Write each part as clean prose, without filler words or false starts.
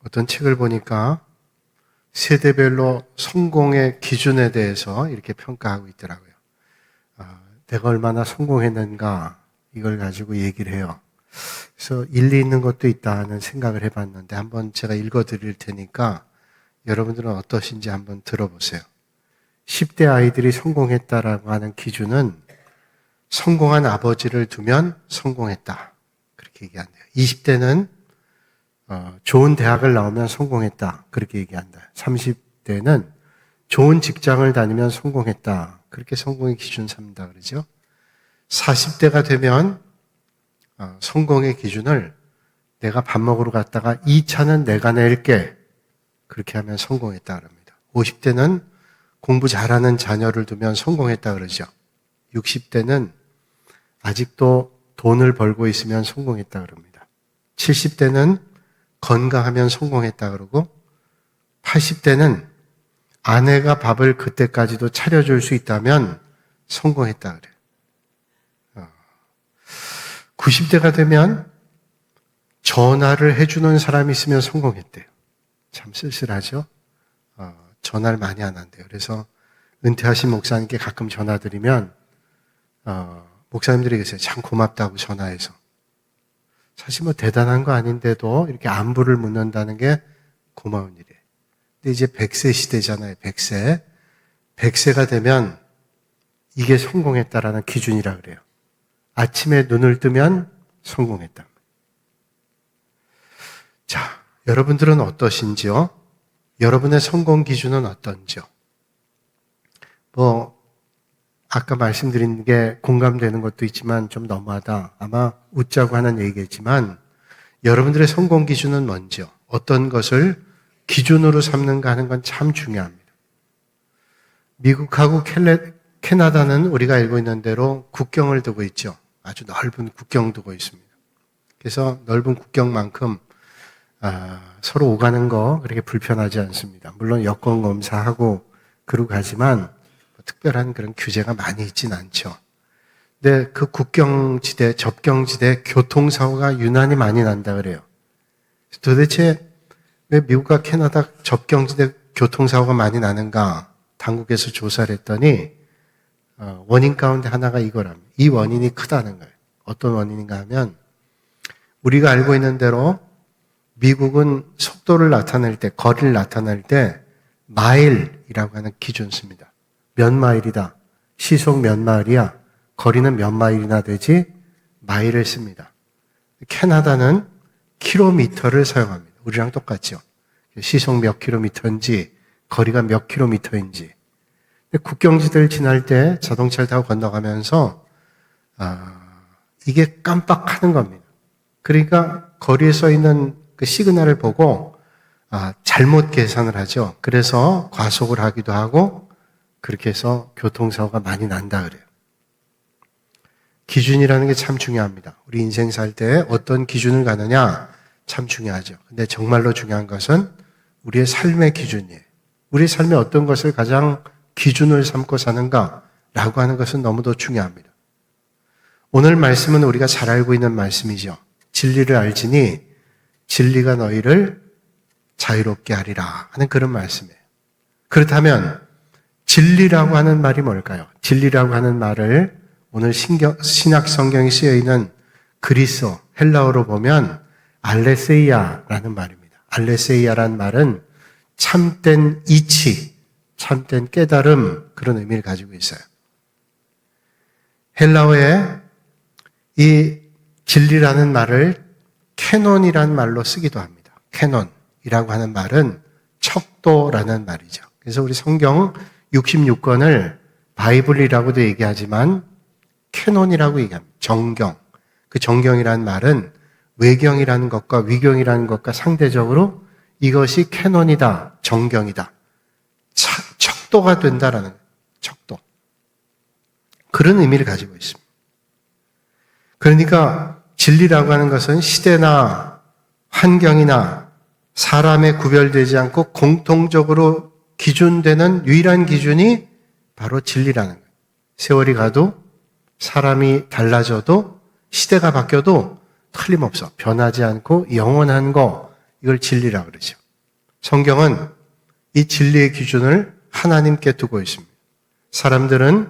어떤 책을 보니까 세대별로 성공의 기준에 대해서 이렇게 평가하고 있더라고요. 내가 얼마나 성공했는가 이걸 가지고 얘기를 해요. 그래서 일리 있는 것도 있다는 생각을 해봤는데 한번 제가 읽어드릴 테니까 여러분들은 어떠신지 한번 들어보세요. 10대 아이들이 성공했다라고 하는 기준은 성공한 아버지를 두면 성공했다. 그렇게 얘기한대요. 20대는 좋은 대학을 나오면 성공했다. 그렇게 얘기한다. 30대는 좋은 직장을 다니면 성공했다. 그렇게 성공의 기준 삼는다 그러죠. 40대가 되면 성공의 기준을 내가 밥 먹으러 갔다가 이 차는 내가 낼게. 그렇게 하면 성공했다 그럽니다. 50대는 공부 잘하는 자녀를 두면 성공했다 그러죠. 60대는 아직도 돈을 벌고 있으면 성공했다 그럽니다. 70대는 건강하면 성공했다 그러고 80대는 아내가 밥을 그때까지도 차려줄 수 있다면 성공했다 그래요. 90대가 되면 전화를 해주는 사람이 있으면 성공했대요. 참 쓸쓸하죠? 전화를 많이 안 한대요. 그래서 은퇴하신 목사님께 가끔 전화드리면 목사님들이 계세요. 참 고맙다고 전화해서. 사실 뭐 대단한 거 아닌데도 이렇게 안부를 묻는다는 게 고마운 일이에요. 근데 이제 100세 시대잖아요. 100세. 100세가 되면 이게 성공했다라는 기준이라 그래요. 아침에 눈을 뜨면 성공했다. 자, 여러분들은 어떠신지요? 여러분의 성공 기준은 어떤지요? 아까 말씀드린 게 공감되는 것도 있지만 좀 너무하다. 아마 웃자고 하는 얘기겠지만 여러분들의 성공 기준은 뭔지요? 어떤 것을 기준으로 삼는가 하는 건 참 중요합니다. 미국하고 캐나다는 우리가 알고 있는 대로 국경을 두고 있죠. 아주 넓은 국경 두고 있습니다. 그래서 넓은 국경만큼 서로 오가는 거 그렇게 불편하지 않습니다. 물론 여권 검사하고 그러고 가지만 특별한 그런 규제가 많이 있진 않죠. 근데 그 국경지대, 접경지대 교통사고가 유난히 많이 난다 그래요. 도대체 왜 미국과 캐나다 접경지대 교통사고가 많이 나는가? 당국에서 조사를 했더니 원인 가운데 하나가 이거랍니다. 이 원인이 크다는 거예요. 어떤 원인인가 하면 우리가 알고 있는 대로 미국은 속도를 나타낼 때, 거리를 나타낼 때 마일이라고 하는 기준 씁니다. 몇 마일이다. 시속 몇 마일이야. 거리는 몇 마일이나 되지? 마일을 씁니다. 캐나다는 킬로미터를 사용합니다. 우리랑 똑같죠. 시속 몇 킬로미터인지 거리가 몇 킬로미터인지. 국경지대를 지날 때 자동차를 타고 건너가면서 이게 깜빡하는 겁니다. 그러니까 거리에 써 있는 그 시그널을 보고 잘못 계산을 하죠. 그래서 과속을 하기도 하고 그렇게 해서 교통사고가 많이 난다 그래요. 기준이라는 게 참 중요합니다. 우리 인생 살 때 어떤 기준을 가느냐 참 중요하죠. 근데 정말로 중요한 것은 우리의 삶의 기준이에요. 우리 삶에 어떤 것을 가장 기준을 삼고 사는가라고 하는 것은 너무도 중요합니다. 오늘 말씀은 우리가 잘 알고 있는 말씀이죠. 진리를 알지니 진리가 너희를 자유롭게 하리라 하는 그런 말씀이에요. 그렇다면 진리라고 하는 말이 뭘까요? 진리라고 하는 말을 오늘 신약 성경에 쓰여 있는 그리스어, 헬라어로 보면 알레세이아라는 말입니다. 알레세이아라는 말은 참된 이치, 참된 깨달음 그런 의미를 가지고 있어요. 헬라어에 이 진리라는 말을 캐논이라는 말로 쓰기도 합니다. 캐논이라고 하는 말은 척도라는 말이죠. 그래서 우리 성경 66권을 바이블이라고도 얘기하지만 캐논이라고 얘기합니다. 정경. 그 정경이라는 말은 외경이라는 것과 위경이라는 것과 상대적으로 이것이 캐논이다, 정경이다. 척도가 된다라는 거예요. 척도. 그런 의미를 가지고 있습니다. 그러니까 진리라고 하는 것은 시대나 환경이나 사람에 구별되지 않고 공통적으로 기준되는 유일한 기준이 바로 진리라는 거예요. 세월이 가도 사람이 달라져도 시대가 바뀌어도 틀림없어 변하지 않고 영원한 거, 이걸 진리라고 그러죠. 성경은 이 진리의 기준을 하나님께 두고 있습니다. 사람들은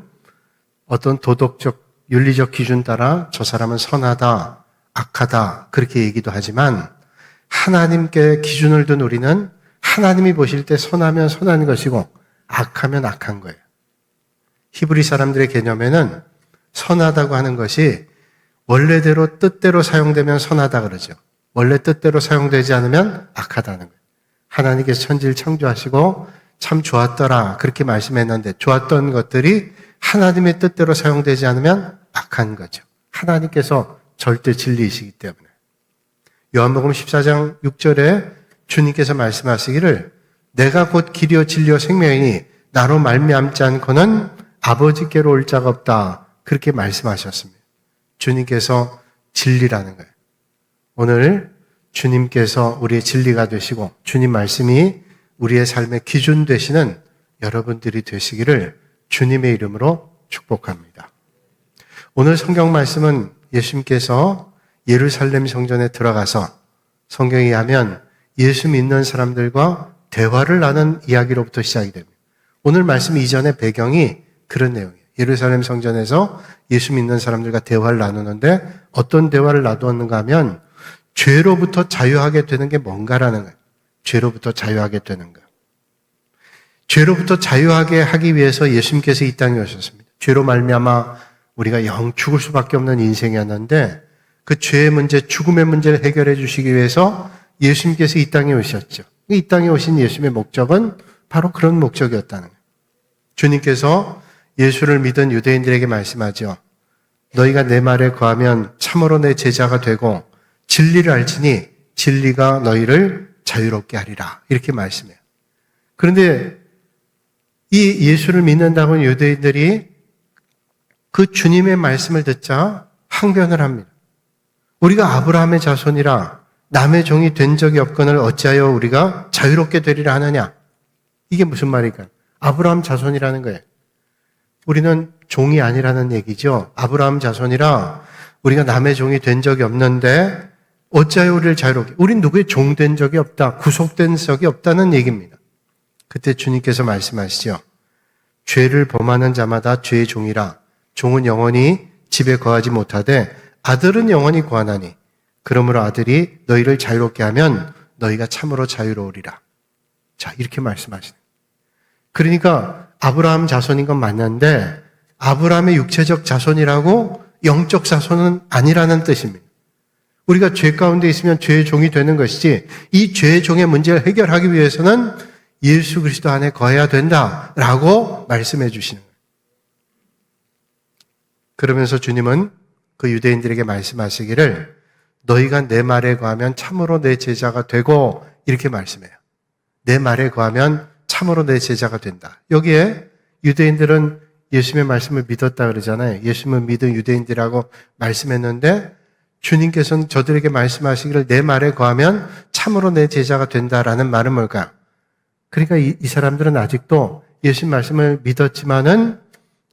어떤 도덕적, 윤리적 기준 따라 저 사람은 선하다, 악하다 그렇게 얘기도 하지만 하나님께 기준을 둔 우리는 하나님이 보실 때 선하면 선한 것이고 악하면 악한 거예요. 히브리 사람들의 개념에는 선하다고 하는 것이 원래대로 뜻대로 사용되면 선하다 그러죠. 원래 뜻대로 사용되지 않으면 악하다는 거예요. 하나님께서 천지를 창조하시고 참 좋았더라 그렇게 말씀했는데 좋았던 것들이 하나님의 뜻대로 사용되지 않으면 악한 거죠. 하나님께서 절대 진리이시기 때문에. 요한복음 14장 6절에 주님께서 말씀하시기를 내가 곧 길이요 진리요 생명이니 나로 말미암지 않고는 아버지께로 올 자가 없다 그렇게 말씀하셨습니다. 주님께서 진리라는 거예요. 오늘 주님께서 우리의 진리가 되시고 주님 말씀이 우리의 삶의 기준 되시는 여러분들이 되시기를 주님의 이름으로 축복합니다. 오늘 성경 말씀은 예수님께서 예루살렘 성전에 들어가서 성경에 의하면 예수 믿는 사람들과 대화를 나눈 이야기로부터 시작이 됩니다. 오늘 말씀 이전의 배경이 그런 내용이에요. 예루살렘 성전에서 예수 믿는 사람들과 대화를 나누는데 어떤 대화를 나누었는가 하면 죄로부터 자유하게 되는 게 뭔가라는 거예요. 죄로부터 자유하게 되는 거. 죄로부터 자유하게 하기 위해서 예수님께서 이 땅에 오셨습니다. 죄로 말미암아 우리가 영 죽을 수밖에 없는 인생이었는데 그 죄의 문제, 죽음의 문제를 해결해 주시기 위해서 예수님께서 이 땅에 오셨죠. 이 땅에 오신 예수님의 목적은 바로 그런 목적이었다는 거예요. 주님께서 예수를 믿은 유대인들에게 말씀하죠. 너희가 내 말에 거하면 참으로 내 제자가 되고 진리를 알지니 진리가 너희를 자유롭게 하리라. 이렇게 말씀해요. 그런데 이 예수를 믿는다고 하는 유대인들이 그 주님의 말씀을 듣자 항변을 합니다. 우리가 아브라함의 자손이라 남의 종이 된 적이 없거늘 어찌하여 우리가 자유롭게 되리라 하느냐. 이게 무슨 말일까요? 아브라함 자손이라는 거예요. 우리는 종이 아니라는 얘기죠. 아브라함 자손이라 우리가 남의 종이 된 적이 없는데 어찌하여 우리를 자유롭게. 우린 누구의 종 된 적이 없다. 구속된 적이 없다는 얘기입니다. 그때 주님께서 말씀하시죠. 죄를 범하는 자마다 죄의 종이라. 종은 영원히 집에 거하지 못하되 아들은 영원히 거하나니 그러므로 아들이 너희를 자유롭게 하면 너희가 참으로 자유로우리라. 자, 이렇게 말씀하시는 거예요. 그러니까 아브라함 자손인 건 맞는데 아브라함의 육체적 자손이라고 영적 자손은 아니라는 뜻입니다. 우리가 죄 가운데 있으면 죄의 종이 되는 것이지 이 죄의 종의 문제를 해결하기 위해서는 예수 그리스도 안에 거해야 된다라고 말씀해 주시는 거예요. 그러면서 주님은 그 유대인들에게 말씀하시기를 너희가 내 말에 거하면 참으로 내 제자가 되고 이렇게 말씀해요. 내 말에 거하면 참으로 내 제자가 된다. 여기에 유대인들은 예수님의 말씀을 믿었다 그러잖아요. 예수님을 믿은 유대인들이라고 말씀했는데 주님께서는 저들에게 말씀하시기를 내 말에 거하면 참으로 내 제자가 된다라는 말은 뭘까요? 그러니까 이 사람들은 아직도 예수님 말씀을 믿었지만은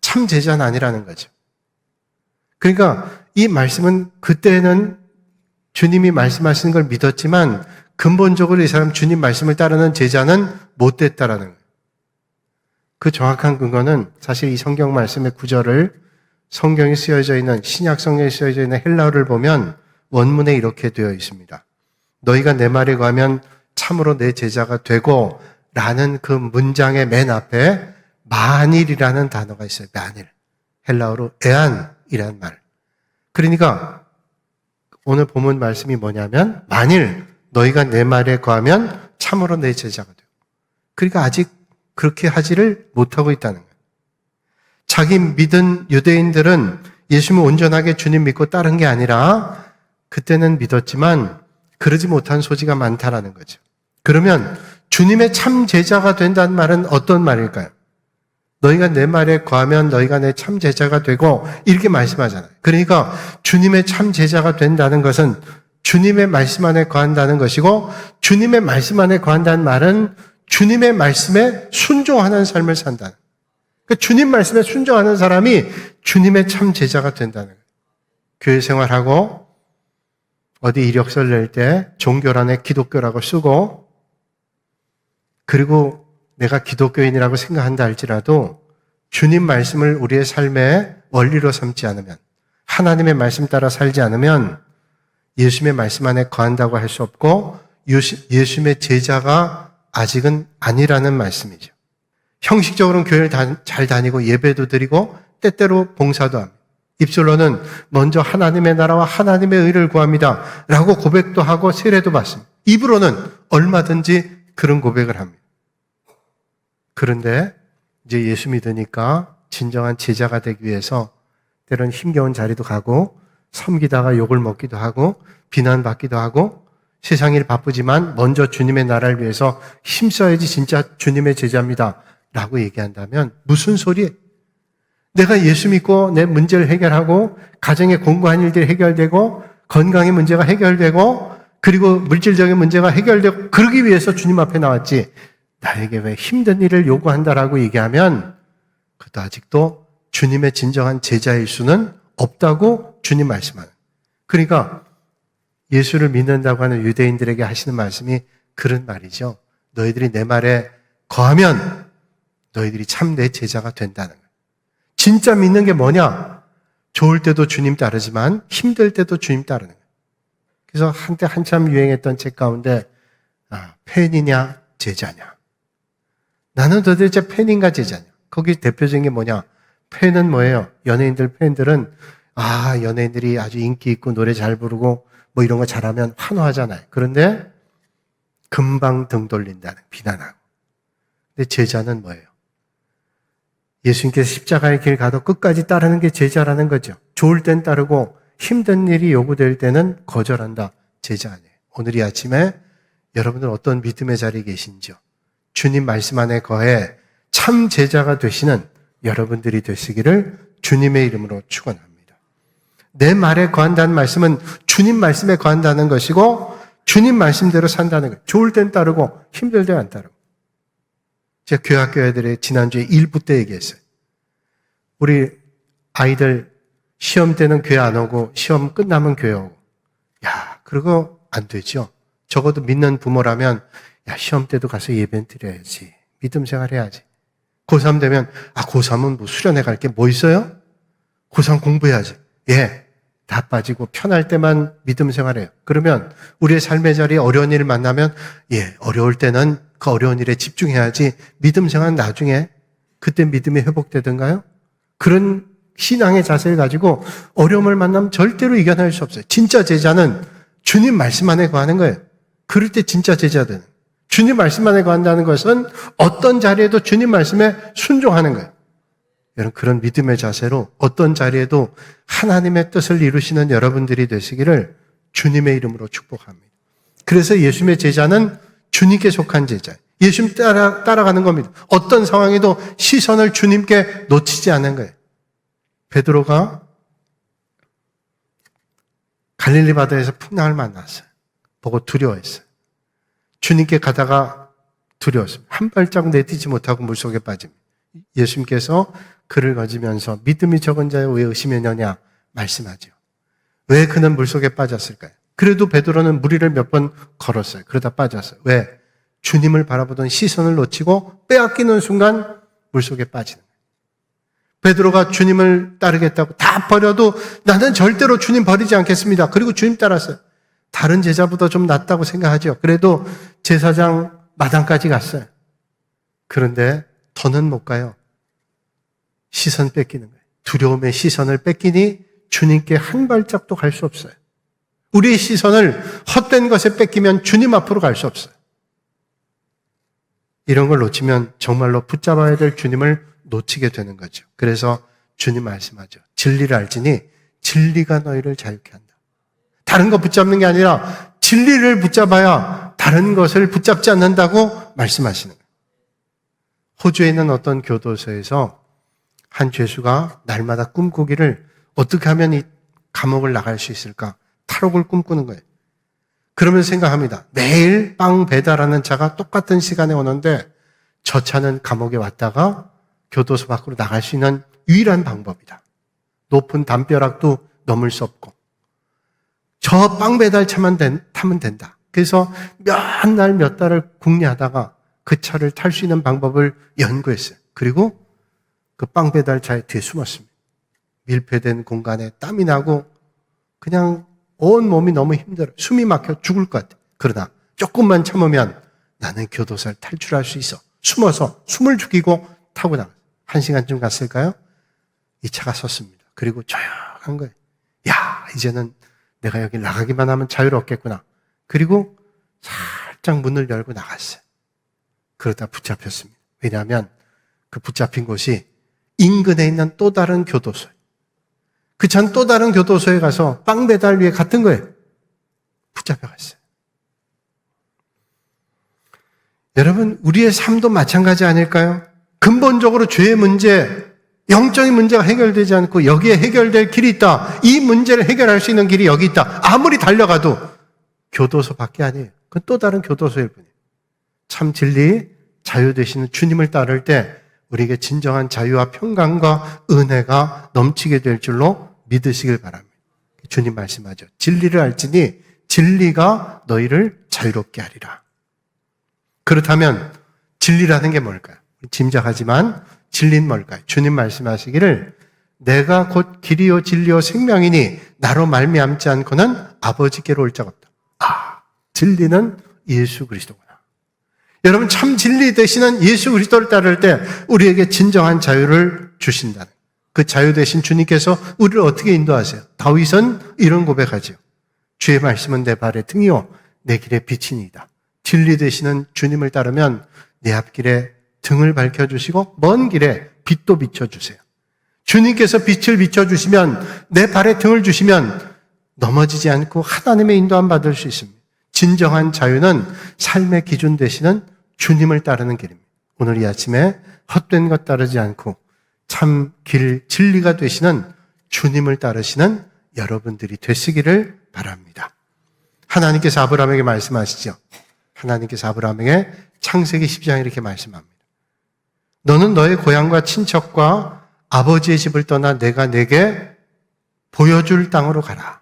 참 제자는 아니라는 거죠. 그러니까 이 말씀은 그때는 주님이 말씀하시는 걸 믿었지만 근본적으로 이 사람 주님 말씀을 따르는 제자는 못 됐다라는 거예요. 그 정확한 근거는 사실 이 성경 말씀의 구절을 성경이 쓰여져 있는 신약 성경에 쓰여져 있는 헬라어를 보면 원문에 이렇게 되어 있습니다. 너희가 내 말에 거하면 참으로 내 제자가 되고 라는 그 문장의 맨 앞에 만일이라는 단어가 있어요. 만일. 헬라어로 에안이라는 말. 그러니까 오늘 본문 말씀이 뭐냐면 만일 너희가 내 말에 거하면 참으로 내 제자가 되고. 그러니까 아직 그렇게 하지를 못하고 있다는 거예요. 자기 믿은 유대인들은 예수님을 온전하게 주님 믿고 따른 게 아니라 그때는 믿었지만 그러지 못한 소지가 많다라는 거죠. 그러면 주님의 참 제자가 된다는 말은 어떤 말일까요? 너희가 내 말에 거하면 너희가 내 참 제자가 되고 이렇게 말씀하잖아요. 그러니까 주님의 참 제자가 된다는 것은 주님의 말씀 안에 거한다는 것이고, 주님의 말씀 안에 거한다는 말은 주님의 말씀에 순종하는 삶을 산다는 거예요. 그러니까 주님 말씀에 순종하는 사람이 주님의 참 제자가 된다는 거예요. 교회 생활하고 어디 이력서를 낼 때 종교란에 기독교라고 쓰고, 그리고 내가 기독교인이라고 생각한다 할지라도 주님 말씀을 우리의 삶의 원리로 삼지 않으면, 하나님의 말씀 따라 살지 않으면 예수님의 말씀 안에 거한다고 할 수 없고 예수님의 제자가 아직은 아니라는 말씀이죠. 형식적으로는 교회를 잘 다니고 예배도 드리고 때때로 봉사도 합니다. 입술로는 먼저 하나님의 나라와 하나님의 의를 구합니다 라고 고백도 하고 세례도 받습니다. 입으로는 얼마든지 그런 고백을 합니다. 그런데 이제 예수 믿으니까 진정한 제자가 되기 위해서 때로는 힘겨운 자리도 가고 섬기다가 욕을 먹기도 하고 비난받기도 하고 세상 일 바쁘지만 먼저 주님의 나라를 위해서 힘써야지 진짜 주님의 제자입니다 라고 얘기한다면 무슨 소리예요? 내가 예수 믿고 내 문제를 해결하고 가정의 공고한 일들이 해결되고 건강의 문제가 해결되고 그리고 물질적인 문제가 해결되고 그러기 위해서 주님 앞에 나왔지, 나에게 왜 힘든 일을 요구한다라고 얘기하면 그것도 아직도 주님의 진정한 제자일 수는 없다고 주님 말씀하는. 그러니까 예수를 믿는다고 하는 유대인들에게 하시는 말씀이 그런 말이죠. 너희들이 내 말에 거하면 너희들이 참 내 제자가 된다는 거예요. 진짜 믿는 게 뭐냐? 좋을 때도 주님 따르지만 힘들 때도 주님 따르는 거예요. 그래서 한때 한참 유행했던 책 가운데 팬이냐 제자냐. 나는 도대체 팬인가 제자냐. 거기 대표적인 게 뭐냐? 팬은 뭐예요? 연예인들 팬들은 연예인들이 아주 인기 있고 노래 잘 부르고 뭐 이런 거 잘하면 환호하잖아요. 그런데 금방 등 돌린다는, 비난하고. 근데 제자는 뭐예요? 예수님께서 십자가의 길 가도 끝까지 따르는 게 제자라는 거죠. 좋을 땐 따르고 힘든 일이 요구될 때는 거절한다. 제자 아니에요. 오늘 이 아침에 여러분들 어떤 믿음의 자리에 계신지요? 주님 말씀 안에 거해 참 제자가 되시는 여러분들이 되시기를 주님의 이름으로 축원합니다. 내 말에 거한다는 말씀은 주님 말씀에 거한다는 것이고 주님 말씀대로 산다는 거예요. 좋을 땐 따르고 힘들 때 안 따르고. 제가 교회학교 애들의 지난주에 1부 때 얘기했어요. 우리 아이들 시험 때는 교회 안 오고 시험 끝나면 교회 오고. 그러고 안 되죠. 적어도 믿는 부모라면 시험 때도 가서 예배 드려야지. 믿음 생활 해야지. 고3 되면 고3은 뭐 수련회 갈 게 뭐 있어요? 고3 공부해야지. 다 빠지고 편할 때만 믿음 생활해요. 그러면 우리의 삶의 자리에 어려운 일을 만나면 어려울 때는 그 어려운 일에 집중해야지. 믿음 생활은 나중에 그때 믿음이 회복되던가요? 그런 신앙의 자세를 가지고 어려움을 만나면 절대로 이겨낼 수 없어요. 진짜 제자는 주님 말씀 안에 거하는 거예요. 그럴 때 진짜 제자들은 주님 말씀 안에 거한다는 것은 어떤 자리에도 주님 말씀에 순종하는 거예요. 여러분, 그런 믿음의 자세로 어떤 자리에도 하나님의 뜻을 이루시는 여러분들이 되시기를 주님의 이름으로 축복합니다. 그래서 예수님의 제자는 주님께 속한 제자예요. 예수님 따라가는 겁니다. 어떤 상황에도 시선을 주님께 놓치지 않는 거예요. 베드로가 갈릴리 바다에서 풍랑을 만났어요. 보고 두려워했어요. 주님께 가다가 두려웠습니다. 한 발자국 내딛지 못하고 물속에 빠집니다. 예수님께서 그를 거지면서 믿음이 적은 자여 왜 의심했느냐 말씀하죠. 왜 그는 물속에 빠졌을까요? 그래도 베드로는 무리를 몇 번 걸었어요. 그러다 빠졌어요. 왜? 주님을 바라보던 시선을 놓치고 빼앗기는 순간 물속에 빠지는 거예요. 베드로가 주님을 따르겠다고 다 버려도 나는 절대로 주님 버리지 않겠습니다. 그리고 주님 따랐어요. 다른 제자보다 좀 낫다고 생각하죠. 그래도 제사장 마당까지 갔어요. 그런데 더는 못 가요. 시선 뺏기는 거예요. 두려움의 시선을 뺏기니 주님께 한 발짝도 갈 수 없어요. 우리의 시선을 헛된 것에 뺏기면 주님 앞으로 갈 수 없어요. 이런 걸 놓치면 정말로 붙잡아야 될 주님을 놓치게 되는 거죠. 그래서 주님 말씀하죠. 진리를 알지니 진리가 너희를 자유케 한다. 다른 거 붙잡는 게 아니라 진리를 붙잡아야 다른 것을 붙잡지 않는다고 말씀하시는 거예요. 호주에 있는 어떤 교도소에서 한 죄수가 날마다 꿈꾸기를 어떻게 하면 이 감옥을 나갈 수 있을까? 탈옥을 꿈꾸는 거예요. 그러면서 생각합니다. 매일 빵 배달하는 차가 똑같은 시간에 오는데 저 차는 감옥에 왔다가 교도소 밖으로 나갈 수 있는 유일한 방법이다. 높은 담벼락도 넘을 수 없고 저 빵 배달차만 타면 된다. 그래서 몇 날 몇 달을 궁리하다가 그 차를 탈 수 있는 방법을 연구했어요. 그리고 그 빵 배달차에 뒤에 숨었습니다. 밀폐된 공간에 땀이 나고 그냥 온 몸이 너무 힘들어. 숨이 막혀 죽을 것 같아. 그러나 조금만 참으면 나는 교도소를 탈출할 수 있어. 숨어서 숨을 죽이고 타고 나갔어요. 1시간쯤 갔을까요? 이 차가 섰습니다. 그리고 조용한 거예요. 야, 이제는 내가 여기 나가기만 하면 자유롭겠구나. 그리고 살짝 문을 열고 나갔어요. 그러다 붙잡혔습니다. 왜냐하면 그 붙잡힌 곳이 인근에 있는 또 다른 교도소예요. 그 차는 또 다른 교도소에 가서 빵 배달 위에 갔던 거예요. 붙잡혀갔어요. 여러분, 우리의 삶도 마찬가지 아닐까요? 근본적으로 죄의 문제, 영적인 문제가 해결되지 않고 여기에 해결될 길이 있다. 이 문제를 해결할 수 있는 길이 여기 있다. 아무리 달려가도 교도소밖에 아니에요. 그건 또 다른 교도소일 뿐이에요. 참 진리, 자유 되시는 주님을 따를 때 우리에게 진정한 자유와 평강과 은혜가 넘치게 될 줄로 믿으시길 바랍니다. 주님 말씀하죠. 진리를 알지니 진리가 너희를 자유롭게 하리라. 그렇다면 진리라는 게 뭘까요? 짐작하지만 진리는 뭘까요? 주님 말씀하시기를 내가 곧 길이요 진리요 생명이니 나로 말미암지 않고는 아버지께로 올 자가 없다. 아, 진리는 예수 그리스도구나. 여러분, 참 진리 되시는 예수 그리스도를 따를 때 우리에게 진정한 자유를 주신다는, 그 자유 되신 주님께서 우리를 어떻게 인도하세요? 다윗은 이런 고백하죠. 주의 말씀은 내 발의 등이요 내 길의 빛이니이다. 진리 되시는 주님을 따르면 내 앞길에 등을 밝혀주시고 먼 길에 빛도 비춰주세요. 주님께서 빛을 비춰주시면, 내 발에 등을 주시면 넘어지지 않고 하나님의 인도함 받을 수 있습니다. 진정한 자유는 삶의 기준 되시는 주님을 따르는 길입니다. 오늘 이 아침에 헛된 것 따르지 않고 참 길, 진리가 되시는 주님을 따르시는 여러분들이 되시기를 바랍니다. 하나님께서 아브라함에게 말씀하시죠. 하나님께서 아브라함에게 창세기 12장에 이렇게 말씀합니다. 너는 너의 고향과 친척과 아버지의 집을 떠나 내가 내게 보여줄 땅으로 가라.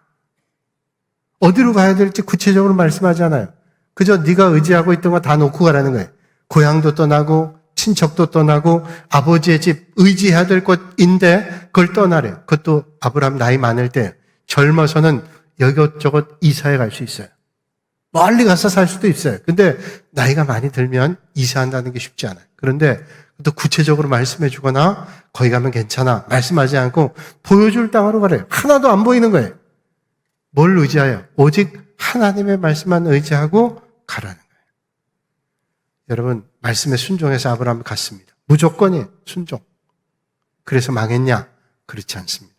어디로 가야 될지 구체적으로 말씀하지 않아요. 그저 네가 의지하고 있던 거 다 놓고 가라는 거예요. 고향도 떠나고 친척도 떠나고 아버지의 집, 의지해야 될 곳인데 그걸 떠나래요. 그것도 아브라함 나이 많을 때, 젊어서는 여기저것 이사해 갈 수 있어요. 멀리 가서 살 수도 있어요. 근데 나이가 많이 들면 이사한다는 게 쉽지 않아요. 그런데 또 구체적으로 말씀해 주거나 거기 가면 괜찮아 말씀하지 않고 보여줄 땅으로 가래요. 하나도 안 보이는 거예요. 뭘 의지하여? 오직 하나님의 말씀만 의지하고 가라는 거예요. 여러분, 말씀에 순종해서 아브라함이 갔습니다. 무조건이에요. 순종. 그래서 망했냐? 그렇지 않습니다.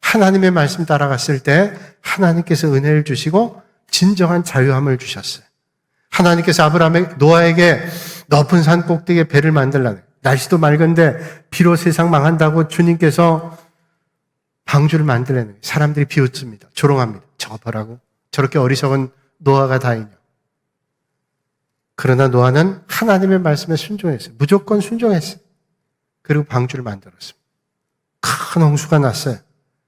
하나님의 말씀 따라갔을 때 하나님께서 은혜를 주시고 진정한 자유함을 주셨어요. 하나님께서 노아에게 높은 산 꼭대기에 배를 만들라는, 날씨도 맑은데 비로 세상 망한다고 주님께서 방주를 만들라는, 사람들이 비웃습니다. 조롱합니다. 저거 보라고? 저렇게 어리석은 노아가 다이냐. 그러나 노아는 하나님의 말씀에 순종했어요. 무조건 순종했어요. 그리고 방주를 만들었습니다. 큰 홍수가 났어요.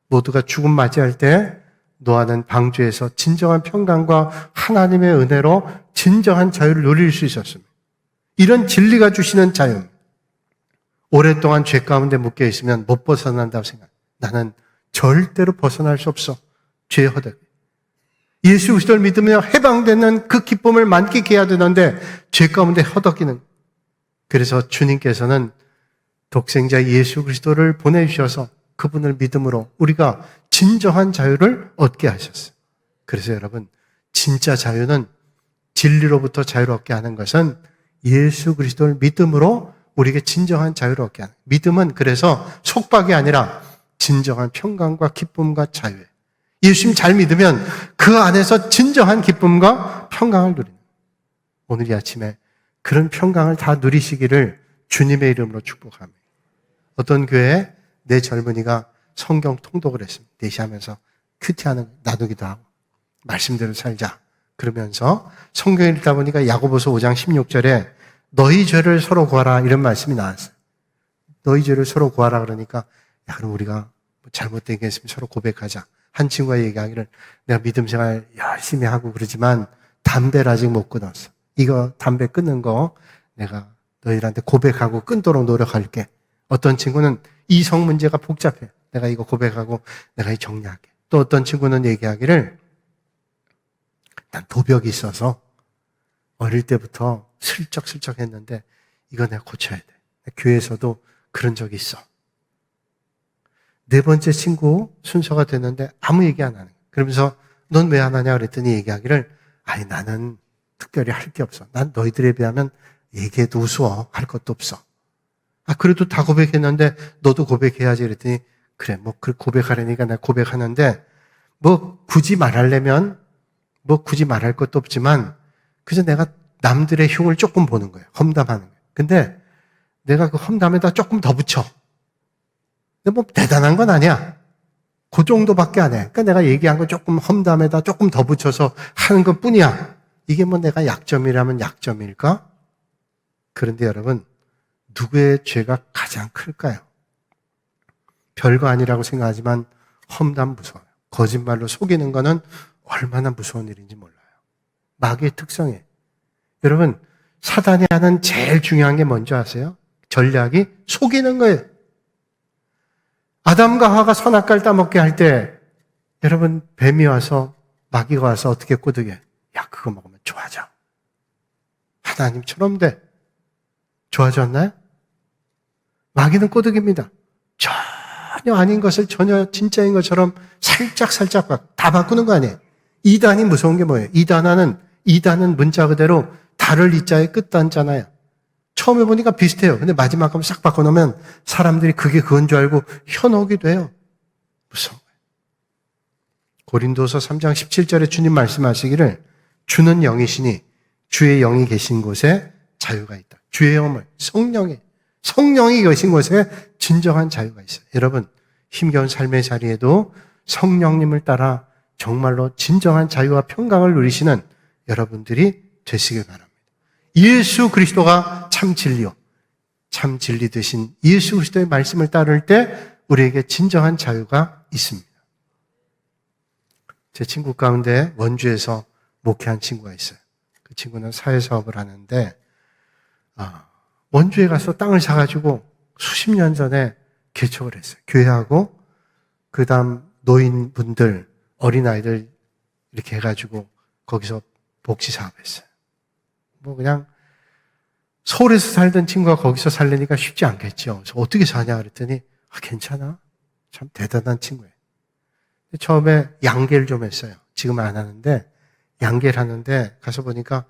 모두가 죽음 맞이할 때 노아는 방주에서 진정한 평강과 하나님의 은혜로 진정한 자유를 누릴 수 있었습니다. 이런 진리가 주시는 자유. 오랫동안 죄 가운데 묶여 있으면 못 벗어난다고 생각해요. 나는 절대로 벗어날 수 없어. 죄의 허덕. 예수 그리스도를 믿으며 해방되는 그 기쁨을 만끽해야 되는데 죄 가운데 허덕이는. 그래서 주님께서는 독생자 예수 그리스도를 보내주셔서 그분을 믿음으로 우리가 진정한 자유를 얻게 하셨어요. 그래서 여러분, 진짜 자유는, 진리로부터 자유를 얻게 하는 것은 예수 그리스도를 믿음으로 우리에게 진정한 자유를 얻게 하는. 믿음은 그래서 속박이 아니라 진정한 평강과 기쁨과 자유예요. 예수님 잘 믿으면 그 안에서 진정한 기쁨과 평강을 누리는. 오늘 이 아침에 그런 평강을 다 누리시기를 주님의 이름으로 축복합니다. 어떤 교회에 내 젊은이가 성경 통독을 했습니다. 대시하면서 큐티하는 나누기도 하고 말씀대로 살자. 그러면서 성경 읽다 보니까 야고보서 5장 16절에 너희 죄를 서로 구하라 이런 말씀이 나왔어요. 너희 죄를 서로 구하라 그러니까 야 그럼 우리가 잘못된 게 있으면 서로 고백하자. 한 친구가 얘기하기를 내가 믿음 생활 열심히 하고 그러지만 담배를 아직 못 끊었어. 이거 담배 끊는 거 내가 너희들한테 고백하고 끊도록 노력할게. 어떤 친구는 이성 문제가 복잡해. 내가 이거 고백하고 내가 이 정리할게. 또 어떤 친구는 얘기하기를 난 도벽이 있어서 어릴 때부터 슬쩍슬쩍 했는데 이거 내가 고쳐야 돼. 교회에서도 그런 적이 있어. 네 번째 친구 순서가 됐는데 아무 얘기 안 하는 거야. 그러면서 넌 왜 안 하냐 그랬더니 얘기하기를 아니 나는 특별히 할 게 없어. 난 너희들에 비하면 얘기해도 우스워. 할 것도 없어. 아 그래도 다 고백했는데 너도 고백해야지 그랬더니 그래 뭐 그 고백하려니까 내가 고백하는데 뭐 굳이 말하려면 뭐 굳이 말할 것도 없지만 그래서 내가 남들의 흉을 조금 보는 거예요. 험담하는 거예요. 근데 내가 그 험담에다 조금 더 붙여. 근데 뭐 대단한 건 아니야. 그 정도밖에 안 해. 그러니까 내가 얘기한 거 조금 험담에다 조금 더 붙여서 하는 것 뿐이야. 이게 뭐 내가 약점이라면 약점일까? 그런데 여러분, 누구의 죄가 가장 클까요? 별거 아니라고 생각하지만 험담 무서워요. 거짓말로 속이는 거는 얼마나 무서운 일인지 몰라요. 마귀의 특성이에요. 여러분, 사단이 하는 제일 중요한 게 뭔지 아세요? 전략이 속이는 거예요. 아담과 하와가 선악과를 따먹게 할 때 여러분 뱀이 와서 마귀가 와서 어떻게 꼬드게? 야 그거 먹으면 좋아져. 하나님처럼 돼. 좋아졌나요? 마귀는 꼬드깁니다. 전혀 아닌 것을 전혀 진짜인 것처럼 살짝 다 바꾸는 거 아니에요. 이단이 무서운 게 뭐예요? 이단은 문자 그대로 달을 이자에 끝단잖아요. 처음에 보니까 비슷해요. 근데 마지막 하면 싹 바꿔놓으면 사람들이 그게 그건 줄 알고 현혹이 돼요. 무서운 거예요. 고린도서 3장 17절에 주님 말씀하시기를 주는 영이시니 주의 영이 계신 곳에 자유가 있다. 주의 영은 성령이 계신 곳에 진정한 자유가 있어요. 여러분 힘겨운 삶의 자리에도 성령님을 따라 정말로 진정한 자유와 평강을 누리시는 여러분들이 되시길 바랍니다. 예수 그리스도가 참 진리요. 참 진리 되신 예수 그리스도의 말씀을 따를 때 우리에게 진정한 자유가 있습니다. 제 친구 가운데 원주에서 목회한 친구가 있어요. 그 친구는 사회사업을 하는데 원주에 가서 땅을 사가지고 수십 년 전에 개척을 했어요. 교회하고 그 다음 노인분들, 어린아이들 이렇게 해가지고 거기서 복지사업했어요. 뭐 그냥 서울에서 살던 친구가 거기서 살려니까 쉽지 않겠죠. 그래서 어떻게 사냐 그랬더니 괜찮아. 참 대단한 친구예요. 처음에 양계를 좀 했어요. 지금은 안 하는데 양계를 하는데 가서 보니까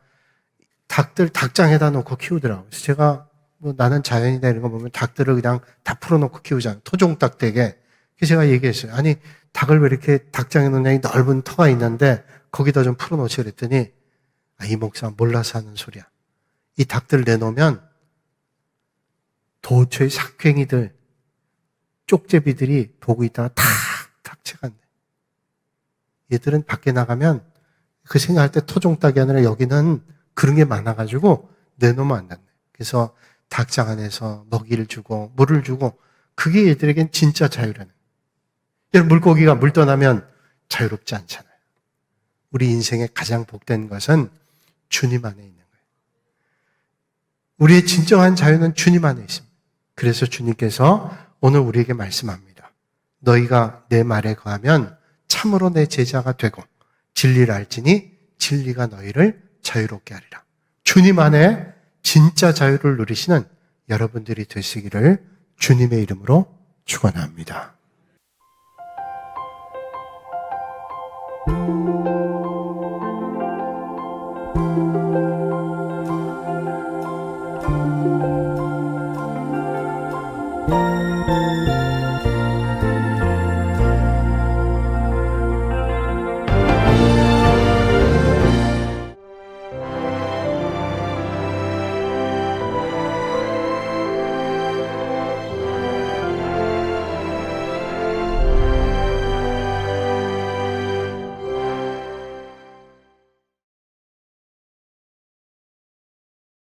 닭들 닭장에다 놓고 키우더라고요. 그래서 제가 뭐 나는 자연이다 이런 거 보면 닭들을 그냥 다 풀어놓고 키우잖아요. 토종닭 되게. 그래서 제가 얘기했어요. 아니 닭을 왜 이렇게 닭장에 놓냐니 넓은 터가 있는데 거기다 좀 풀어놓지 그랬더니 이 목사 몰라서 하는 소리야. 이 닭들 내놓으면 도처의 삭괭이들, 쪽제비들이 보고 있다가 탁 채간대. 얘들은 밖에 나가면 그 생각할 때 토종닭이 아니라 여기는 그런 게 많아가지고 내놓으면 안 된대. 그래서 닭장 안에서 먹이를 주고 물을 주고 그게 얘들에겐 진짜 자유라는 거예요. 물고기가 물 떠나면 자유롭지 않잖아요. 우리 인생의 가장 복된 것은 주님 안에 있는 거예요. 우리의 진정한 자유는 주님 안에 있습니다. 그래서 주님께서 오늘 우리에게 말씀합니다. 너희가 내 말에 거하면 참으로 내 제자가 되고 진리를 알지니 진리가 너희를 자유롭게 하리라. 주님 안에 진짜 자유를 누리시는 여러분들이 되시기를 주님의 이름으로 축원합니다.